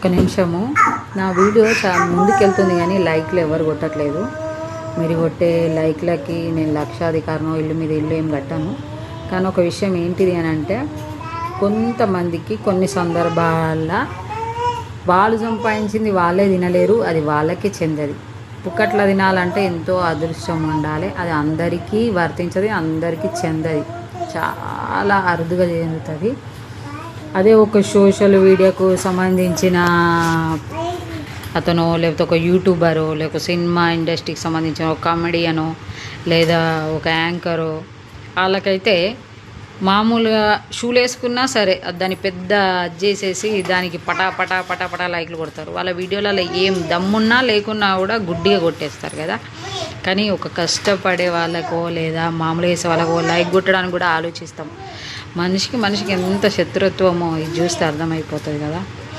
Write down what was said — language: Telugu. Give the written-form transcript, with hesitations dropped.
ఒక్క నిమిషము, నా వీడియో చాలా ముందుకెళ్తుంది కానీ లైక్లు ఎవరు కొట్టట్లేదు. మీరు కొట్టే లైక్లకి నేను లక్షాధికారనో ఇల్లు మీద ఇల్లు ఏం కట్టాను. కానీ ఒక విషయం ఏంటిది అని అంటే, కొంతమందికి కొన్ని సందర్భాల వాళ్ళు సంపాదించింది వాళ్ళే తినలేరు, అది వాళ్ళకి చెందది. పుక్కట్ల తినాలంటే ఎంతో అదృష్టం ఉండాలి. అది అందరికీ వర్తించదు, అందరికీ చెందది, చాలా అరుదుగా చెందుతుంది. అదే ఒక సోషల్ మీడియాకు సంబంధించిన అతను, లేకపోతే ఒక యూట్యూబరో, లేకపోతే సినిమా ఇండస్ట్రీకి సంబంధించిన ఒక కామెడియనో, లేదా ఒక యాంకరో, వాళ్ళకైతే మామూలుగా షూలు వేసుకున్నా సరే దాన్ని పెద్ద చేసేసి దానికి పటా పటా పటా పటా లైక్లు కొడతారు. వాళ్ళ వీడియోలలో ఏం దమ్మున్నా లేకున్నా కూడా గుడ్డిగా కొట్టేస్తారు కదా. కానీ ఒక కష్టపడే వాళ్ళకో లేదా మామూలు వేసే వాళ్ళకో లైక్ కొట్టడానికి కూడా ఆలోచిస్తాం. మనిషికి ఎంత శత్రుత్వమో ఇది చూస్తే అర్థమైపోతుంది కదా.